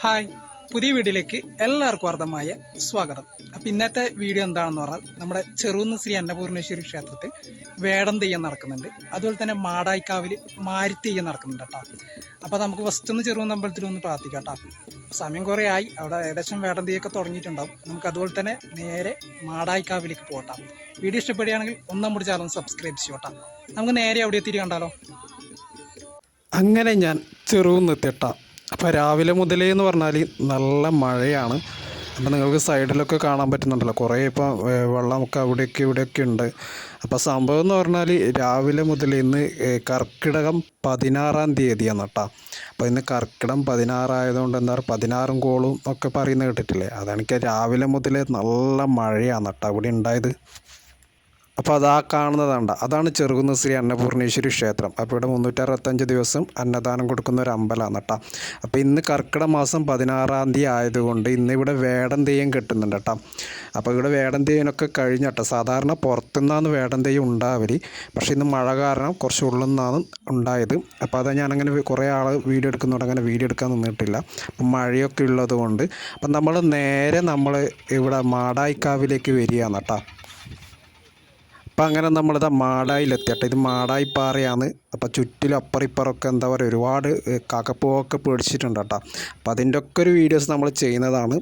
Hi, പുതിയ വീഡിയോയിലേക്ക് എല്ലാവർക്കും അർദ്ധമായ സ്വാഗതം. അപ്പം ഇന്നത്തെ വീഡിയോ എന്താണെന്ന് പറഞ്ഞാൽ നമ്മുടെ ചെറുകുന്ന് ശ്രീ അന്നപൂർണേശ്വരി ക്ഷേത്രത്തിൽ വേടം തെയ്യം നടക്കുന്നുണ്ട്. അതുപോലെ തന്നെ മാടായിക്കാവിൽ മാരിത്തെയ്യം നടക്കുന്നുണ്ട് കേട്ടോ. അപ്പോൾ നമുക്ക് ഫസ്റ്റ് ഒന്ന് ചെറുകുന്ന് അമ്പലത്തിൽ ഒന്ന് പ്രാർത്ഥിക്കാം കേട്ടോ. സമയം കുറേ ആയി, അവിടെ ഏകദേശം വേടം തെയ്യമൊക്കെ തുടങ്ങിയിട്ടുണ്ടാവും. നമുക്ക് അതുപോലെ തന്നെ നേരെ മാടായിക്കാവിലേക്ക് പോകട്ടാം. വീഡിയോ ഇഷ്ടപ്പെടുകയാണെങ്കിൽ നമ്മുടെ ചാനൽ സബ്സ്ക്രൈബ് ചെയ്യട്ടോ. നമുക്ക് നേരെ അവിടെ എത്തിയിട്ട് കണ്ടാലോ. അങ്ങനെ ഞാൻ ചെറുകുന്ന് എത്തിട്ടാ. അപ്പോൾ രാവിലെ മുതലേ എന്ന് പറഞ്ഞാൽ നല്ല മഴയാണ്. അപ്പോൾ നിങ്ങൾക്ക് സൈഡിലൊക്കെ കാണാൻ പറ്റുന്നുണ്ടല്ലോ, കുറേ ഇപ്പോൾ വെള്ളമൊക്കെ അവിടെയൊക്കെ ഇവിടെയൊക്കെ ഉണ്ട്. അപ്പോൾ സംഭവം എന്ന് പറഞ്ഞാൽ രാവിലെ മുതൽ ഇന്ന് കർക്കിടകം 16-ാം തീയതിയാണ് കേട്ടോ. അപ്പോൾ ഇന്ന് കർക്കിടകം 16 ആയതുകൊണ്ട് എന്താ പറയുക 16 കോളും ഒക്കെ പറയുന്നത് കേട്ടിട്ടില്ലേ. അതെനിക്ക് രാവിലെ മുതലേ നല്ല മഴയാണ് കേട്ടോ ഇവിടെ ഉണ്ടായത്. അപ്പോൾ അതാ കാണുന്നതാണ്ട, അതാണ് ചെറുകുന്ന് ശ്രീ അന്നപൂർണേശ്വരി ക്ഷേത്രം. അപ്പോൾ ഇവിടെ 365 ദിവസം അന്നദാനം കൊടുക്കുന്ന ഒരു അമ്പലമാണ് കേട്ടോ. അപ്പോൾ ഇന്ന് കർക്കിടക മാസം 16-ാം തീയതി ആയതുകൊണ്ട് ഇന്ന് ഇവിടെ വേടം തെയ്യം കെട്ടുന്നുണ്ട് കേട്ടോ. അപ്പോൾ ഇവിടെ വേടം തെയ്യമൊക്കെ കഴിഞ്ഞട്ടോ. സാധാരണ പുറത്തുനിന്നാണ് വേടം തെയ്യം ഉണ്ടാവല്, പക്ഷേ ഇന്ന് മഴ കാരണം കുറച്ച് ഉള്ളിൽ നിന്നാണ് ഉണ്ടായത്. അപ്പോൾ അത് ഞാനങ്ങനെ കുറേ ആൾ വീഡിയോ എടുക്കുന്നതുകൊണ്ട് അങ്ങനെ വീഡിയോ എടുക്കാൻ നിന്നിട്ടില്ല. അപ്പം മഴയൊക്കെ ഉള്ളത് കൊണ്ട് അപ്പം നമ്മൾ നേരെ ഇവിടെ മാടായിക്കാവിലേക്ക് വരികയാണ് കേട്ടോ. അപ്പം അങ്ങനെ നമ്മളിത് മാടായിലെത്തിയട്ടെ. ഇത് മാടായി പാറയാണ്. അപ്പോൾ ചുറ്റിലും അപ്പറിപ്പറൊക്കെ എന്താ പറയുക ഒരുപാട് കാക്കപ്പൂവൊക്കെ പേടിച്ചിട്ടുണ്ട് കേട്ടോ. അപ്പോൾ അതിൻ്റെ ഒക്കെ ഒരു വീഡിയോസ് നമ്മൾ ചെയ്യുന്നതാണ്.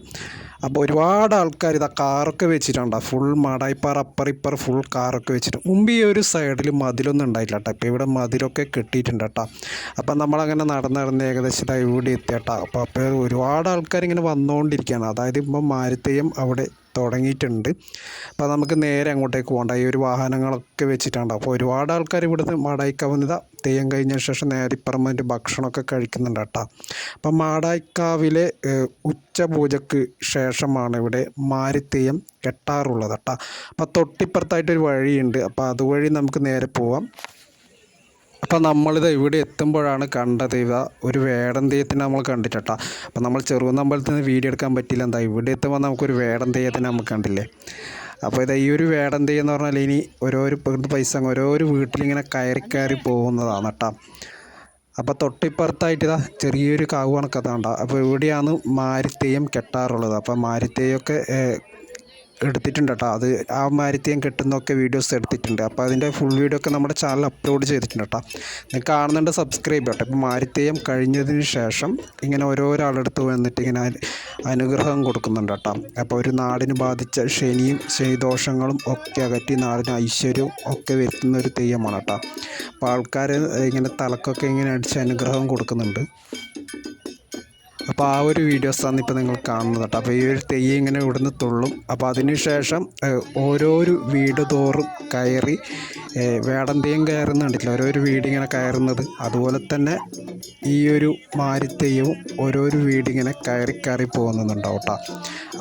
അപ്പോൾ ഒരുപാട് ആൾക്കാർ ഇതാ കാറൊക്കെ വെച്ചിട്ടുണ്ട്. ഫുൾ മാടായിപ്പാറ അപ്പറിപ്പറ ഫുൾ കാറൊക്കെ വെച്ചിട്ട്. മുമ്പ് ഈ ഒരു സൈഡിൽ മതിലൊന്നും ഉണ്ടായില്ല കേട്ടോ. ഇപ്പോൾ ഇവിടെ മതിലൊക്കെ കെട്ടിയിട്ടുണ്ട് കേട്ടോ. അപ്പം നമ്മളങ്ങനെ നടന്ന് ഏകദേശം ഇവിടെ എത്തിയട്ടോ. അപ്പോൾ ഒരുപാട് ആൾക്കാർ ഇങ്ങനെ വന്നുകൊണ്ടിരിക്കുകയാണ്. അതായത് ഇപ്പം മാരിത്തെയ്യം അവിടെ തുടങ്ങിയിട്ടുണ്ട്. അപ്പോൾ നമുക്ക് നേരെ അങ്ങോട്ടേക്ക് പോകണ്ട. ഈ ഒരു വാഹനങ്ങളൊക്കെ വെച്ചിട്ടുണ്ട്. അപ്പോൾ ഒരുപാട് ആൾക്കാർ ഇവിടുന്ന് മാടായിക്കാവുന്ന തെയ്യം കഴിഞ്ഞ ശേഷം നേരെ ഇപ്പുറം വന്നിട്ട് ഭക്ഷണമൊക്കെ കഴിക്കുന്നുണ്ട് കേട്ടോ. അപ്പം മാടായിക്കാവിലെ ഉച്ചപൂജയ്ക്ക് ശേഷമാണ് ഇവിടെ മാരിത്തെയ്യം കെട്ടാറുള്ളത് കേട്ടോ. അപ്പോൾ തൊട്ടിപ്പുറത്തായിട്ടൊരു വഴിയുണ്ട്. അപ്പോൾ അതുവഴി നമുക്ക് നേരെ പോവാം. അപ്പോൾ നമ്മളിത് ഇവിടെ എത്തുമ്പോഴാണ് കണ്ടത് ഒരു വേടം തെയ്യത്തിന് നമ്മൾ കണ്ടിട്ടാ. അപ്പോൾ നമ്മൾ ചെറുകുന്ന് അമ്പലത്തിൽ നിന്ന് വീഡിയോ എടുക്കാൻ പറ്റില്ല. എന്താ ഇവിടെ എത്തുമ്പോൾ നമുക്കൊരു വേടം തെയ്യത്തിന് നമുക്ക് കണ്ടില്ലേ. അപ്പോൾ ഈ ഒരു വേടം തെയ്യം എന്ന് പറഞ്ഞാൽ ഇനി ഓരോരോ പൈസ ഓരോരോ വീട്ടിലിങ്ങനെ കയറി പോകുന്നതാണ് കേട്ടോ. അപ്പോൾ തൊട്ടിപ്പുറത്തായിട്ട് ചെറിയൊരു കാവ് കണക്കതാണ്ട. അപ്പോൾ ഇവിടെയാണ് മാരിത്തെയ്യം കെട്ടാറുള്ളത്. അപ്പോൾ മാരിത്തെയ്യമൊക്കെ എടുത്തിട്ടുണ്ട് കേട്ടോ. അത് ആ മാരിത്തെയ്യം കെട്ടുന്നൊക്കെ വീഡിയോസ് എടുത്തിട്ടുണ്ട്. അപ്പോൾ അതിൻ്റെ ഫുൾ വീഡിയോ ഒക്കെ നമ്മുടെ ചാനൽ അപ്ലോഡ് ചെയ്തിട്ടുണ്ട് കേട്ടോ. നിങ്ങൾക്ക് കാണുന്നുണ്ട്, സബ്സ്ക്രൈബ് ചെയ്യട്ടെ. ഇപ്പോൾ മാരിത്തെയ്യം കഴിഞ്ഞതിന് ശേഷം ഇങ്ങനെ ഓരോരാളെടുത്ത് വന്നിട്ട് ഇങ്ങനെ അനുഗ്രഹം കൊടുക്കുന്നുണ്ട് കേട്ടോ. അപ്പോൾ ഒരു നാടിന് ബാധിച്ച ശനിദോഷങ്ങളും ഒക്കെ അകറ്റി നാടിന് ഐശ്വര്യവും ഒക്കെ വരുത്തുന്ന ഒരു തെയ്യമാണ് കേട്ടോ. അപ്പോൾ ആൾക്കാർ ഇങ്ങനെ തലക്കൊക്കെ ഇങ്ങനെ അടിച്ച് അനുഗ്രഹം കൊടുക്കുന്നുണ്ട്. അപ്പോൾ ആ ഒരു വീഡിയോസാണ് ഇപ്പോൾ നിങ്ങൾ കാണുന്നത് കേട്ടോ. അപ്പോൾ ഈ ഒരു തെയ്യം ഇങ്ങനെ ഇവിടുന്ന് തുള്ളും. അപ്പോൾ അതിന് ശേഷം ഓരോരു വീട് തോറും കയറി വേടം തെയ്യം കയറുന്നുണ്ടല്ലോ, ഓരോരു വീടിങ്ങനെ കയറുന്നത്. അതുപോലെ തന്നെ ഈ ഒരു മാരിത്തെയ്യവും ഓരോരു വീടിങ്ങനെ കയറി പോകുന്നുണ്ടാവും കേട്ടോ.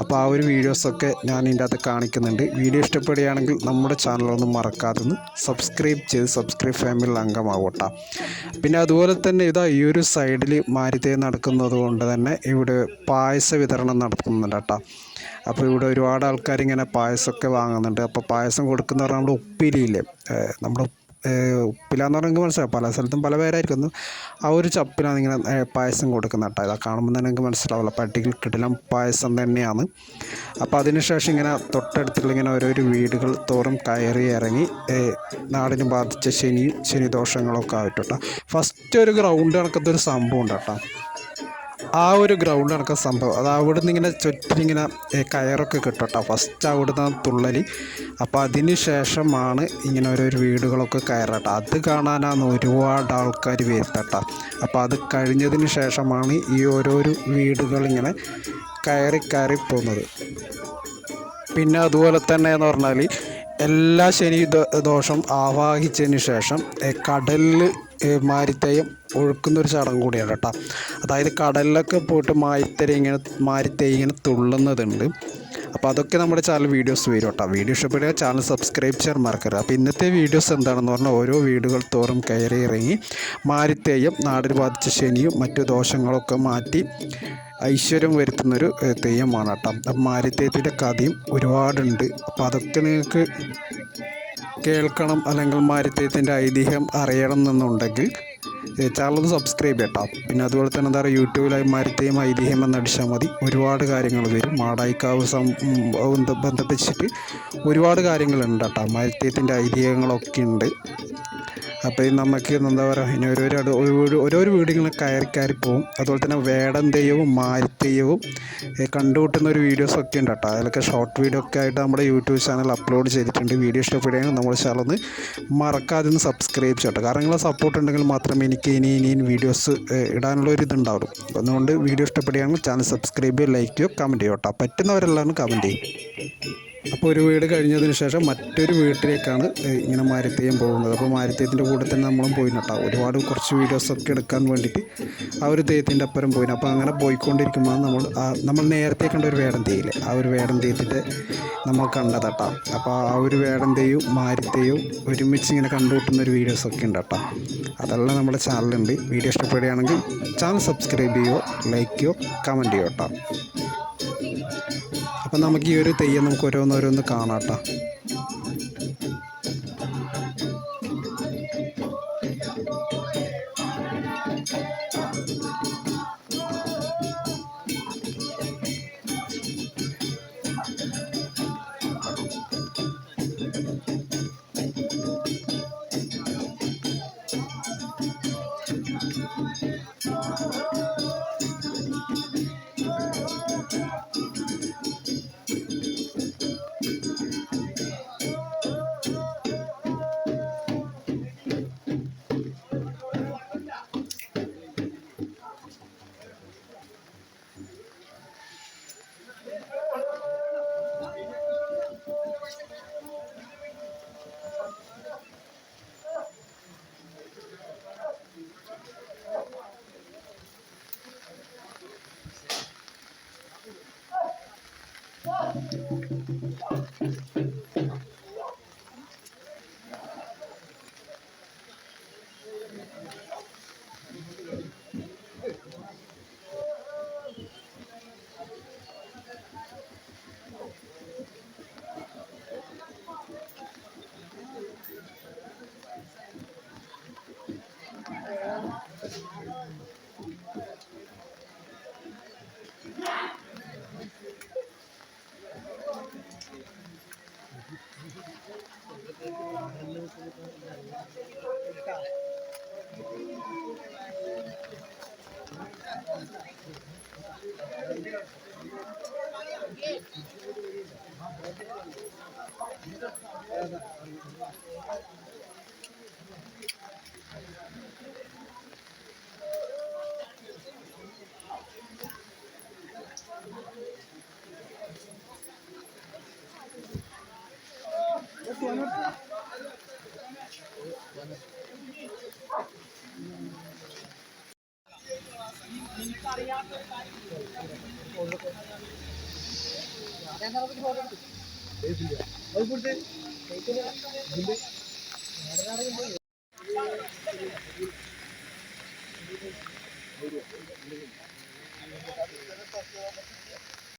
അപ്പോൾ ആ ഒരു വീഡിയോസൊക്കെ ഞാൻ ഇതിൻ്റെ അകത്ത് കാണിക്കുന്നുണ്ട്. വീഡിയോ ഇഷ്ടപ്പെടുകയാണെങ്കിൽ നമ്മുടെ ചാനലൊന്നും മറക്കാതെ സബ്സ്ക്രൈബ് ഫാമിലിയിൽ അംഗമാവും കേട്ടോ. പിന്നെ അതുപോലെ തന്നെ ഈ ഒരു സൈഡിൽ മാരിത്തെയ്യം നടക്കുന്നത് കൊണ്ട് തന്നെ ഇവിടെ പായസ വിതരണം നടത്തുന്നുണ്ട് കേട്ടോ. അപ്പോൾ ഇവിടെ ഒരുപാട് ആൾക്കാരിങ്ങനെ പായസമൊക്കെ വാങ്ങുന്നുണ്ട്. അപ്പോൾ പായസം കൊടുക്കുന്ന പറഞ്ഞാൽ നമ്മുടെ ഉപ്പിലില്ലേ, നമ്മുടെ ഉപ്പിലാന്ന് പറഞ്ഞെങ്കിൽ മനസ്സിലാവും, പല സ്ഥലത്തും പല പേരായിരിക്കുന്നു. ആ ഒരു ചപ്പിലാണ് ഇങ്ങനെ പായസം കൊടുക്കുന്നത് കേട്ടോ. ഇതാ കാണുമ്പോൾ തന്നെ എനിക്ക് മനസ്സിലാവില്ല, പട്ടികൾ കിടിലം പായസം തന്നെയാണ്. അപ്പോൾ അതിനുശേഷം ഇങ്ങനെ തൊട്ടടുത്തുള്ള ഇങ്ങനെ ഓരോരോ വീടുകൾ തോറും കയറി ഇറങ്ങി നാടിന് ബാധിച്ച ശനിദോഷങ്ങളൊക്കെ ആയിട്ട് കേട്ടോ. ഫസ്റ്റ് ഒരു ഗ്രൗണ്ട് കണക്കത്തെ ഒരു സംഭവം ഉണ്ട് കേട്ടോ. ആ ഒരു ഗ്രൗണ്ട് കണക്കുന്ന സംഭവം അത് അവിടെ നിന്ന് ഇങ്ങനെ ചുറ്റിനിങ്ങനെ കയറൊക്കെ കിട്ടും കേട്ടോ. ഫസ്റ്റ് അവിടുന്ന് തുള്ളൽ. അപ്പോൾ അതിന് ശേഷമാണ് ഇങ്ങനെ ഓരോരോ വീടുകളൊക്കെ കയറട്ടോ. അത് കാണാനാണ് ഒരുപാട് ആൾക്കാർ വരുത്തട്ടോ. അപ്പോൾ അത് കഴിഞ്ഞതിന് ശേഷമാണ് ഈ ഓരോരോ വീടുകളിങ്ങനെ കയറി പോകുന്നത്. പിന്നെ അതുപോലെ തന്നെ എന്ന് പറഞ്ഞാൽ എല്ലാ ദോഷം ആവാഹിച്ചതിന് ശേഷം കടലിൽ മാരിത്തെയ്യം ഒഴുക്കുന്നൊരു ചടങ്ങ് കൂടിയാണ് കേട്ടോ. അതായത് കടലിലൊക്കെ പോയിട്ട് മാരിത്തെയ്യം ഇങ്ങനെ തുള്ളുന്നതുണ്ട്. അപ്പോൾ അതൊക്കെ നമ്മുടെ ചാനൽ വീഡിയോസ് വരും കേട്ടോ. വീഡിയോ ഇഷ്ടപ്പെടുക ചാനൽ സബ്സ്ക്രൈബ് ചെയ്യാൻ മറക്കരുത്. അപ്പോൾ ഇന്നത്തെ വീഡിയോസ് എന്താണെന്ന് പറഞ്ഞാൽ ഓരോ വീടുകൾ തോറും കയറി ഇറങ്ങി മാരിത്തെയ്യം നാടിന് ബാധിച്ച ശനിയും മറ്റു ദോഷങ്ങളൊക്കെ മാറ്റി ഐശ്വര്യം വരുത്തുന്നൊരു തെയ്യമാണ് കേട്ടോ. അപ്പം മാരിത്തെയ്യത്തിൻ്റെ കഥയും ഒരുപാടുണ്ട്. അപ്പോൾ അതൊക്കെ നിങ്ങൾക്ക് കേൾക്കണം അല്ലെങ്കിൽ മാരിത്തെയ്യത്തിൻ്റെ ഐതിഹ്യം അറിയണം എന്നുണ്ടെങ്കിൽ ചാനൽ സബ്സ്ക്രൈബ് ചെയ്യട്ടോ. പിന്നെ അതുപോലെ തന്നെ എന്താ പറയുക, യൂട്യൂബിലായി മാരുതെയ്യം ഐതിഹ്യം എന്നടിച്ചാൽ മതി, ഒരുപാട് കാര്യങ്ങൾ വരും. മാടായിക്കാവ് ബന്ധിപ്പിച്ചിട്ട് ഒരുപാട് കാര്യങ്ങളുണ്ട് കേട്ടോ. മാരുതെയ്യത്തിൻ്റെ ഐതിഹ്യങ്ങളൊക്കെ ഉണ്ട്. അപ്പോൾ നമുക്ക് എന്താ പറയുക, ഇനി ഓരോരോ വീടുകളിൽ കയറി പോകും. അതുപോലെ തന്നെ വേടൻ തെയ്യവും മാരിത്തെയ്യവും കണ്ടുകൂട്ടുന്ന ഒരു വീഡിയോസൊക്കെ ഉണ്ട് കേട്ടോ. അതിലൊക്കെ ഷോർട്ട് വീഡിയോ ഒക്കെ ആയിട്ട് നമ്മുടെ യൂട്യൂബ് ചാനൽ അപ്ലോഡ് ചെയ്തിട്ടുണ്ട്. വീഡിയോ ഇഷ്ടപ്പെടുകയാണെങ്കിൽ നമ്മുടെ ചാനൽ ഒന്ന് മറക്കാതെ ഒന്ന് സബ്സ്ക്രൈബ് ചെയ്യട്ടോ. കാരണം നിങ്ങളെ സപ്പോർട്ട് ഉണ്ടെങ്കിൽ മാത്രമേ എനിക്ക് ഇനിയും വീഡിയോസ് ഇടാനുള്ള ഒരു ഇതുണ്ടാവുള്ളൂ. അതുകൊണ്ട് വീഡിയോ ഇഷ്ടപ്പെടുകയാണെങ്കിൽ ചാനൽ സബ്സ്ക്രൈബ് ചെയ്യുക, ലൈക്ക് ചെയ്യുക, കമൻറ്റ് ചെയ്യുക കേട്ടോ. പറ്റുന്നവരെല്ലാം കമൻറ്റ് ചെയ്യും. അപ്പോൾ ഒരു വീട് കഴിഞ്ഞതിന് ശേഷം മറ്റൊരു വീട്ടിലേക്കാണ് ഇങ്ങനെ മാരുതെയ്യം പോകുന്നത്. അപ്പോൾ മാരുതെയ്യത്തിൻ്റെ കൂടെ തന്നെ നമ്മളും പോയിട്ടാണ് കുറച്ച് വീഡിയോസൊക്കെ എടുക്കാൻ വേണ്ടിയിട്ട് ആ ഒരു തെയ്യത്തിൻ്റെ അപ്പുറം പോയിന്. അപ്പോൾ അങ്ങനെ പോയിക്കൊണ്ടിരിക്കുമ്പോൾ നമ്മൾ നേരത്തെ കണ്ട ഒരു വേടൻ തെയ്യില്ലേ, ആ ഒരു വേടൻ തെയ്യത്തിൻ്റെ നമ്മൾ കണ്ടതാട്ടോ. അപ്പോൾ ആ ഒരു വേടൻ തെയ്യവും മാരുതെയ്യവും ഒരുമിച്ച് ഇങ്ങനെ കണ്ടുകൂട്ടുന്ന ഒരു വീഡിയോസൊക്കെ ഉണ്ട് കേട്ടോ. അതെല്ലാം നമ്മുടെ ചാനലുണ്ട്. വീഡിയോ ഇഷ്ടപ്പെടുകയാണെങ്കിൽ ചാനൽ സബ്സ്ക്രൈബ് ചെയ്യുമോ, ലൈക്ക് ചെയ്യുമോ, കമൻറ്റ് ചെയ്യുമോ കേട്ടോ. അപ്പം നമുക്ക് ഈ ഒരു തെയ്യം നമുക്ക് ഓരോന്നോരോന്ന് കാണാം കേട്ടോ.